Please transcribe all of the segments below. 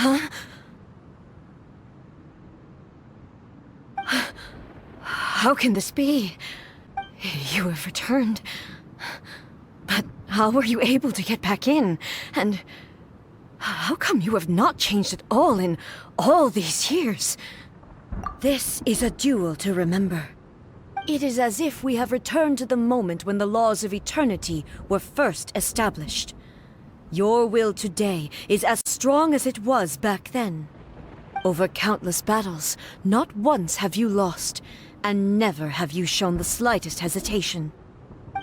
Huh? How can this be? You have returned. But how were you able to get back in? And how come you have not changed at all in all these years? This is a duel to remember. It is as if we have returned to the moment when the laws of eternity were first established. Your will today is as strong as it was back then. Over countless battles, not once have you lost, and never have you shown the slightest hesitation.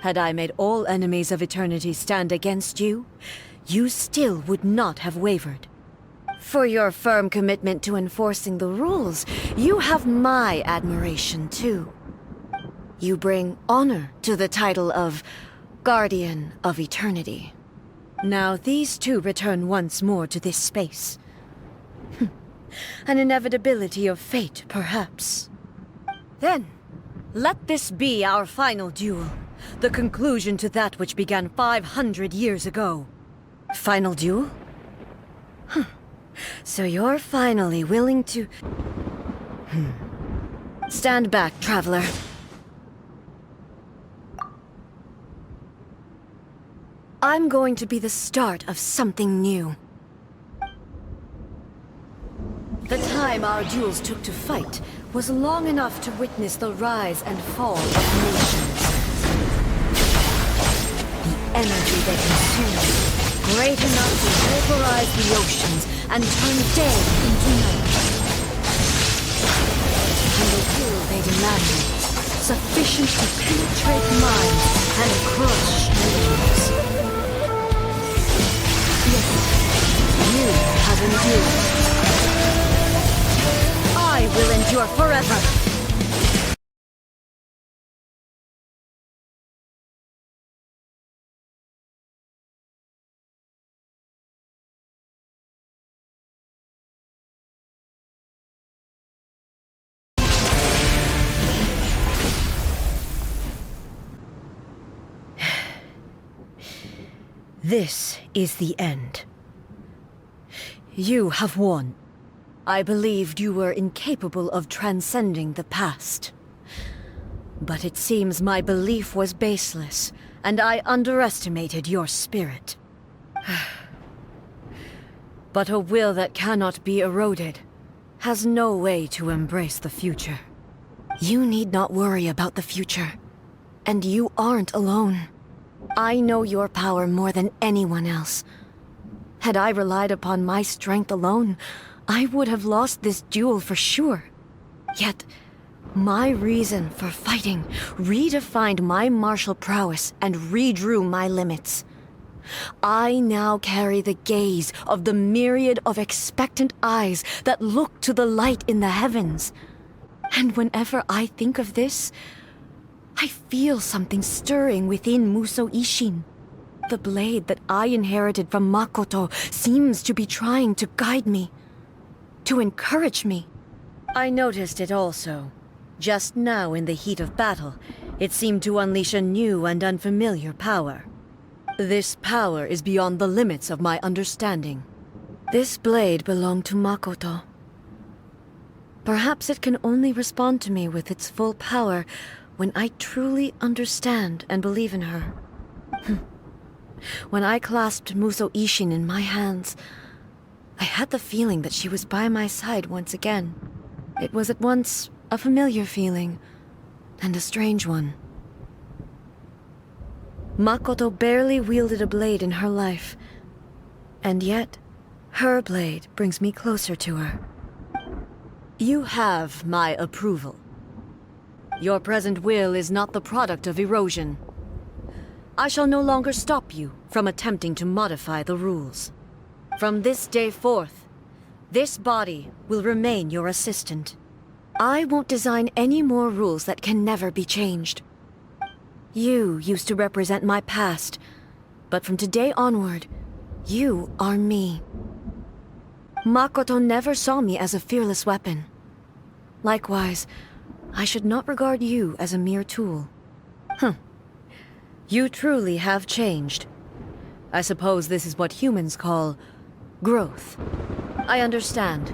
Had I made all enemies of eternity stand against you, you still would not have wavered. For your firm commitment to enforcing the rules, you have my admiration too. You bring honor to the title of Guardian of Eternity. Now these two return once more to this space. An inevitability of fate, perhaps. Then, let this be our final duel. The conclusion to that which began 500 years ago. Final duel? So you're finally willing to... Stand back, traveler. I'm going to be the start of something new. The time our duels took to fight was long enough to witness the rise and fall of nations. The energy they consumed, great enough to vaporize the oceans and turn day into night. And the will they demanded, sufficient to penetrate minds and crush dreams. Yet, you have endured. I will endure forever! This is the end. You have won. I believed you were incapable of transcending the past. But it seems my belief was baseless, and I underestimated your spirit. But a will that cannot be eroded has no way to embrace the future. You need not worry about the future, and you aren't alone. I know your power more than anyone else. Had I relied upon my strength alone, I would have lost this duel for sure. Yet, my reason for fighting redefined my martial prowess and redrew my limits. I now carry the gaze of the myriad of expectant eyes that look to the light in the heavens. And whenever I think of this, I feel something stirring within Musou Ishin. The blade that I inherited from Makoto seems to be trying to guide me, to encourage me. I noticed it also. Just now in the heat of battle, it seemed to unleash a new and unfamiliar power. This power is beyond the limits of my understanding. This blade belonged to Makoto. Perhaps it can only respond to me with its full power when I truly understand and believe in her. When I clasped Musou Ishin in my hands, I had the feeling that she was by my side once again. It was at once a familiar feeling and a strange one. Makoto barely wielded a blade in her life, and yet her blade brings me closer to her. You have my approval. Your present will is not the product of erosion. I shall no longer stop you from attempting to modify the rules. From this day forth, this body will remain your assistant. I won't design any more rules that can never be changed. You used to represent my past, but from today onward, you are me. Makoto never saw me as a fearless weapon. Likewise, I should not regard you as a mere tool. You truly have changed. I suppose this is what humans call growth. I understand.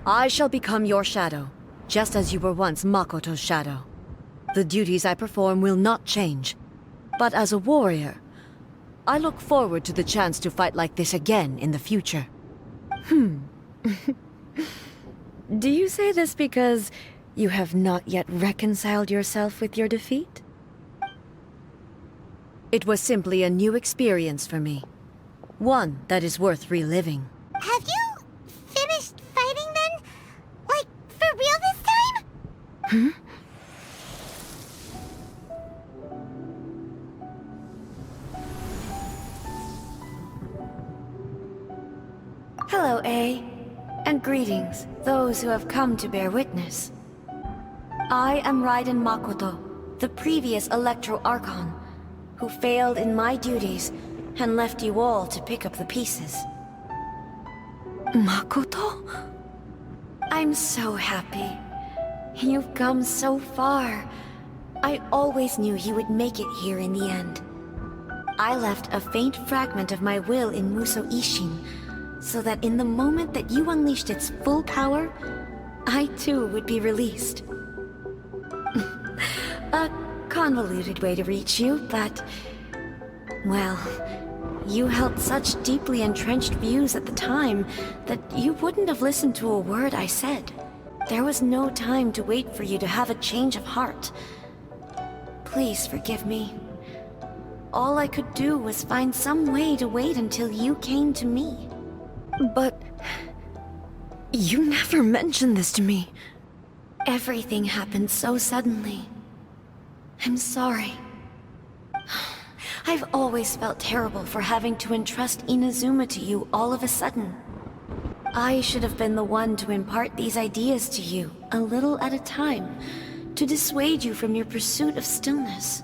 I shall become your shadow, just as you were once Makoto's shadow. The duties I perform will not change. But as a warrior, I look forward to the chance to fight like this again in the future. Do you say this because you have not yet reconciled yourself with your defeat? It was simply a new experience for me. One that is worth reliving. Have you finished fighting then? Like, for real this time? Hello, A. And greetings, those who have come to bear witness. I am Raiden Makoto, the previous Electro Archon, who failed in my duties and left you all to pick up the pieces. Makoto? I'm so happy. You've come so far. I always knew you would make it here in the end. I left a faint fragment of my will in Muso Ishin, so that in the moment that you unleashed its full power, I too would be released. A convoluted way to reach you, but... well, you held such deeply entrenched views at the time that you wouldn't have listened to a word I said. There was no time to wait for you to have a change of heart. Please forgive me. All I could do was find some way to wait until you came to me. But... you never mentioned this to me. Everything happened so suddenly. I'm sorry. I've always felt terrible for having to entrust Inazuma to you all of a sudden. I should have been the one to impart these ideas to you, a little at a time, to dissuade you from your pursuit of stillness.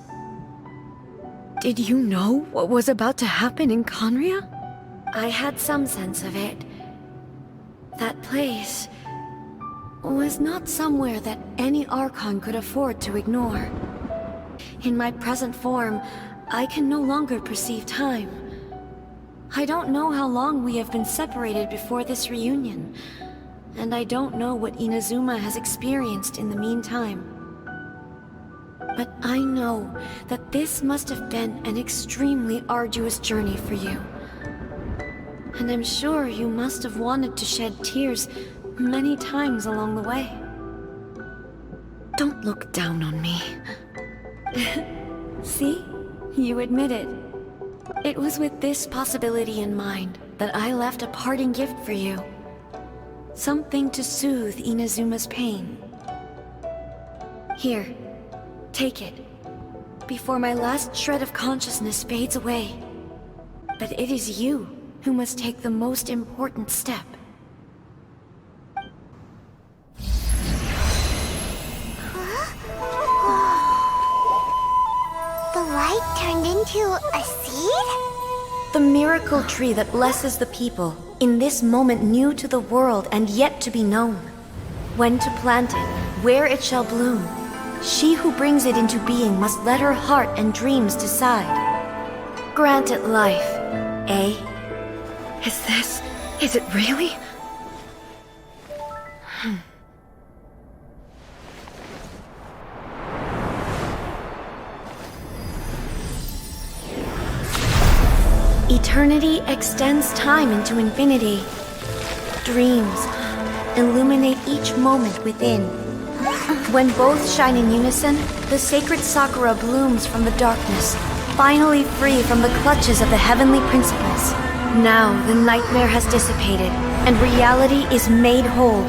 Did you know what was about to happen in Conria? I had some sense of it. That place was not somewhere that any Archon could afford to ignore. In my present form, I can no longer perceive time. I don't know how long we have been separated before this reunion, and I don't know what Inazuma has experienced in the meantime. But I know that this must have been an extremely arduous journey for you. And I'm sure you must have wanted to shed tears many times along the way. Don't look down on me. See? You admit it. It was with this possibility in mind that I left a parting gift for you. Something to soothe Inazuma's pain. Here, take it, before my last shred of consciousness fades away. But it is you who must take the most important step. The light turned into a seed? The miracle tree that blesses the people, in this moment new to the world and yet to be known. When to plant it, where it shall bloom. She who brings it into being must let her heart and dreams decide. Grant it life, eh? Is it really? Eternity extends time into infinity. Dreams illuminate each moment within. When both shine in unison, the sacred Sakura blooms from the darkness, finally free from the clutches of the heavenly principles. Now the nightmare has dissipated, and reality is made whole.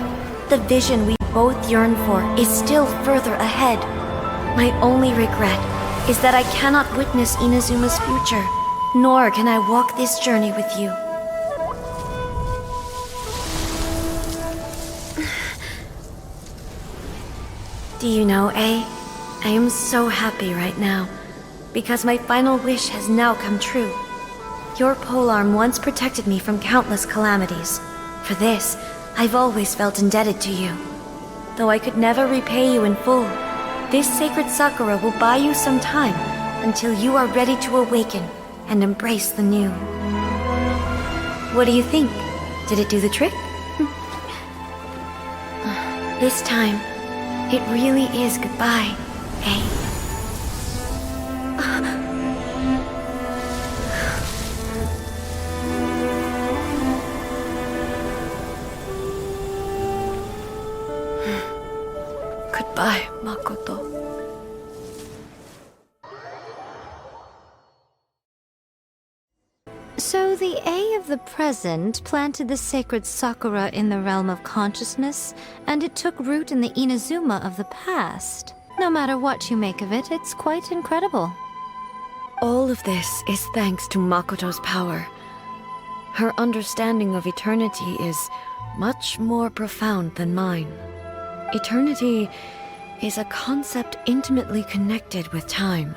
The vision we both yearn for is still further ahead. My only regret is that I cannot witness Inazuma's future, nor can I walk this journey with you. Do you know, A? I am so happy right now, because my final wish has now come true. Your polearm once protected me from countless calamities. For this, I've always felt indebted to you. Though I could never repay you in full, this sacred Sakura will buy you some time until you are ready to awaken and embrace the new. What do you think? Did it do the trick? This time, it really is goodbye, eh? Goodbye, Makoto. So the A of the present planted the sacred Sakura in the realm of consciousness, and it took root in the Inazuma of the past. No matter what you make of it, it's quite incredible. All of this is thanks to Makoto's power. Her understanding of eternity is much more profound than mine. Eternity is a concept intimately connected with time.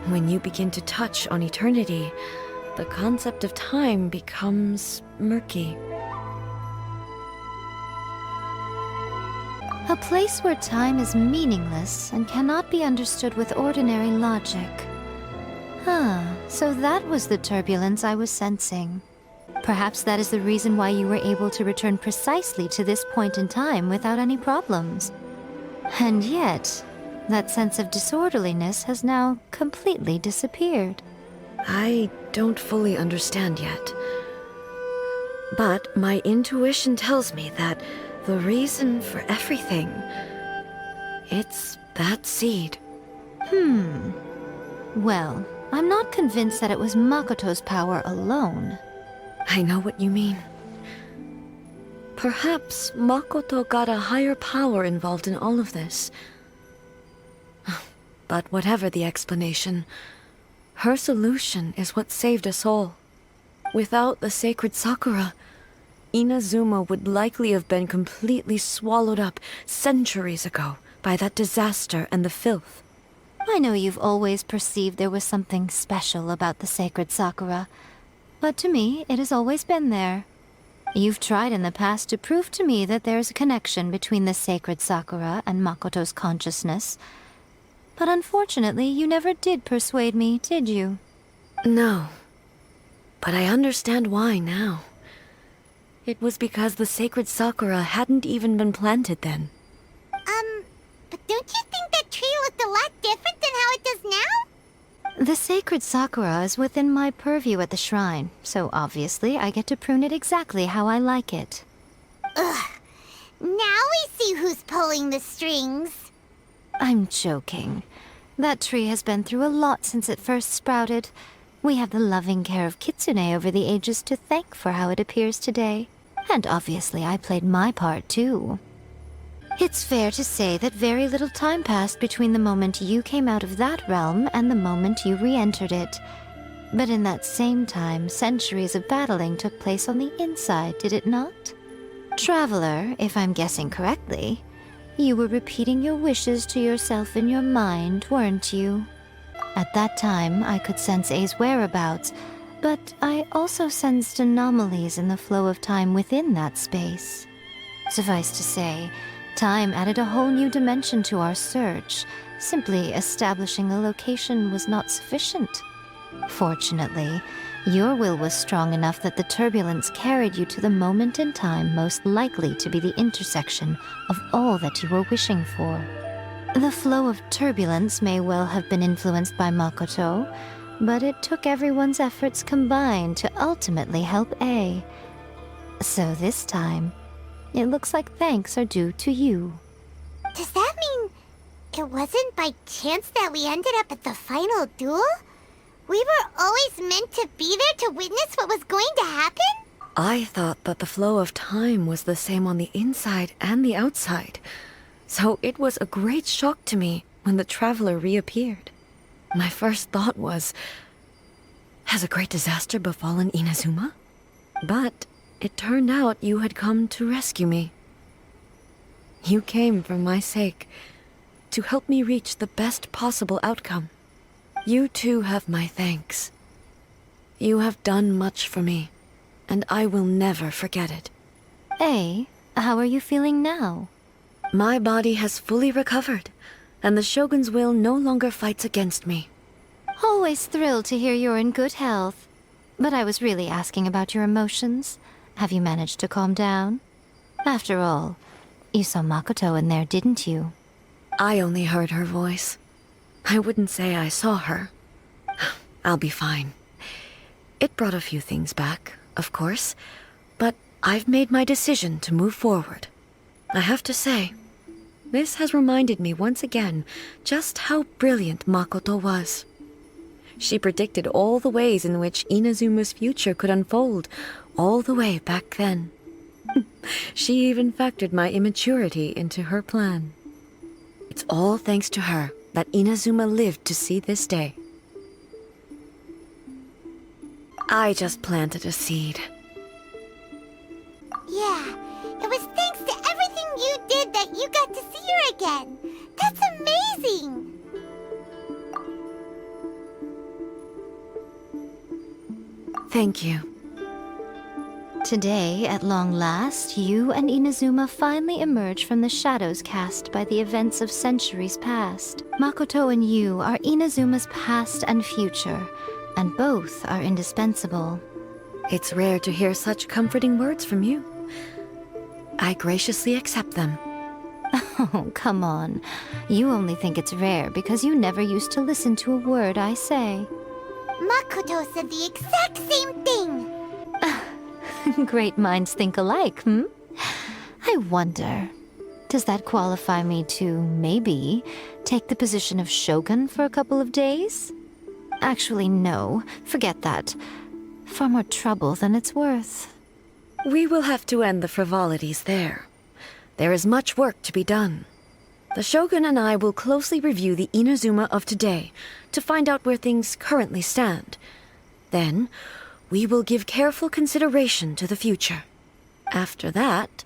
When you begin to touch on eternity, the concept of time becomes murky. A place where time is meaningless and cannot be understood with ordinary logic. So that was the turbulence I was sensing. Perhaps that is the reason why you were able to return precisely to this point in time without any problems. And yet, that sense of disorderliness has now completely disappeared. I don't fully understand yet. But my intuition tells me that the reason for everything, it's that seed. Well, I'm not convinced that it was Makoto's power alone. I know what you mean. Perhaps Makoto got a higher power involved in all of this. But whatever the explanation, her solution is what saved us all. Without the sacred Sakura, Inazuma would likely have been completely swallowed up centuries ago by that disaster and the filth. I know you've always perceived there was something special about the sacred Sakura, but to me, it has always been there. You've tried in the past to prove to me that there's a connection between the sacred Sakura and Makoto's consciousness, but unfortunately, you never did persuade me, did you? No, but I understand why now. It was because the sacred Sakura hadn't even been planted then. But don't you think that tree looked a lot different than how it does now? The sacred Sakura is within my purview at the shrine, so obviously I get to prune it exactly how I like it. Ugh. Now we see who's pulling the strings. I'm joking. That tree has been through a lot since it first sprouted. We have the loving care of Kitsune over the ages to thank for how it appears today. And obviously I played my part too. It's fair to say that very little time passed between the moment you came out of that realm and the moment you re-entered it. But in that same time, centuries of battling took place on the inside, did it not? Traveler, if I'm guessing correctly, you were repeating your wishes to yourself in your mind, weren't you? At that time, I could sense A's whereabouts, but I also sensed anomalies in the flow of time within that space. Suffice to say, time added a whole new dimension to our search. Simply establishing a location was not sufficient. Fortunately, your will was strong enough that the turbulence carried you to the moment in time most likely to be the intersection of all that you were wishing for. The flow of turbulence may well have been influenced by Makoto, but it took everyone's efforts combined to ultimately help A. So this time, it looks like thanks are due to you. Does that mean it wasn't by chance that we ended up at the final duel? We were always meant to be there to witness what was going to happen? I thought that the flow of time was the same on the inside and the outside. So it was a great shock to me when the traveler reappeared. My first thought was, has a great disaster befallen Inazuma? But it turned out you had come to rescue me. You came for my sake, to help me reach the best possible outcome. You too have my thanks. You have done much for me, and I will never forget it. A, how are you feeling now? My body has fully recovered, and the Shogun's will no longer fights against me. Always thrilled to hear you're in good health. But I was really asking about your emotions. Have you managed to calm down? After all, You saw Makoto in there, didn't you? I only heard her voice. I wouldn't say I saw her. I'll be fine. It brought a few things back, of course, but I've made my decision to move forward. I have to say, this has reminded me once again just how brilliant Makoto was. She predicted all the ways in which Inazuma's future could unfold, all the way back then. She even factored my immaturity into her plan. It's all thanks to her that Inazuma lived to see this day. I just planted a seed. Yeah, it was thanks to everything you did that you got to see her again. That's amazing! Thank you. Today, at long last, you and Inazuma finally emerge from the shadows cast by the events of centuries past. Makoto and you are Inazuma's past and future, and both are indispensable. It's rare to hear such comforting words from you. I graciously accept them. Oh, come on. You only think it's rare because you never used to listen to a word I say. Makoto said the exact same thing! Great minds think alike, hmm? I wonder, does that qualify me to, maybe, take the position of Shogun for a couple of days? Actually, no. Forget that. Far more trouble than it's worth. We will have to end the frivolities there. There is much work to be done. The Shogun and I will closely review the Inazuma of today to find out where things currently stand. Then, we will give careful consideration to the future. After that,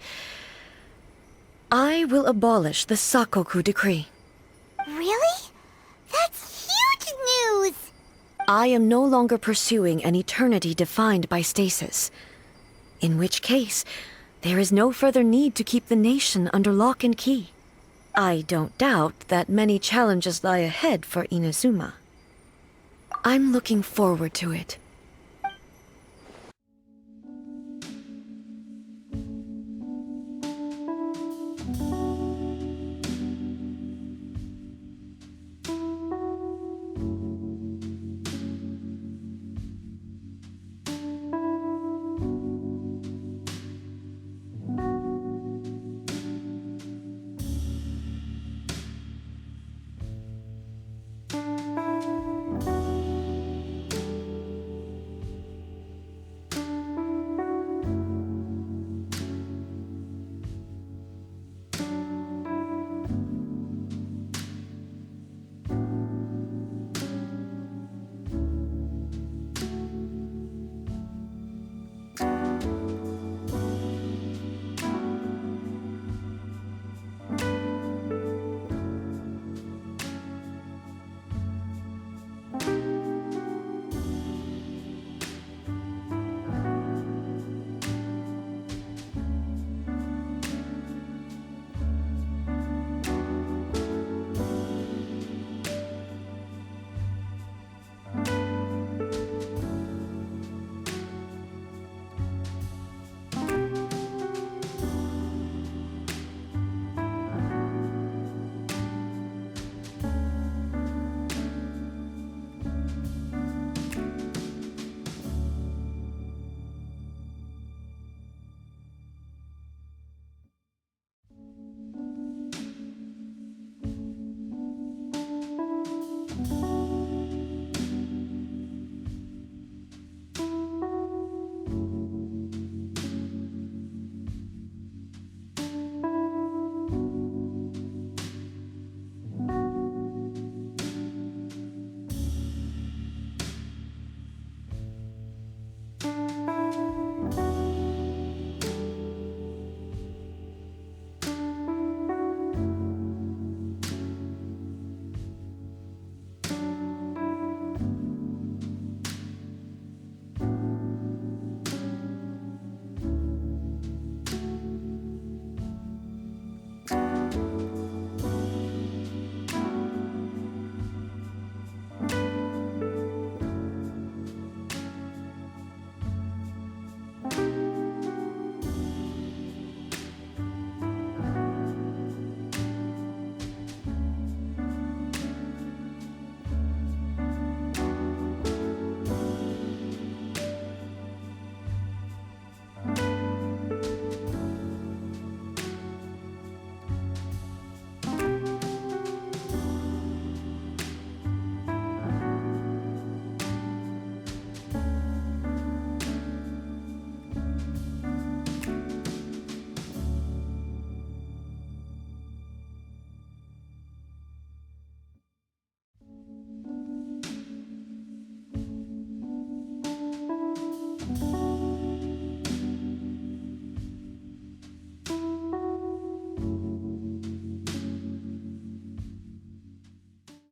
I will abolish the Sakoku decree. Really? That's huge news! I am no longer pursuing an eternity defined by stasis. In which case, there is no further need to keep the nation under lock and key. I don't doubt that many challenges lie ahead for Inazuma. I'm looking forward to it.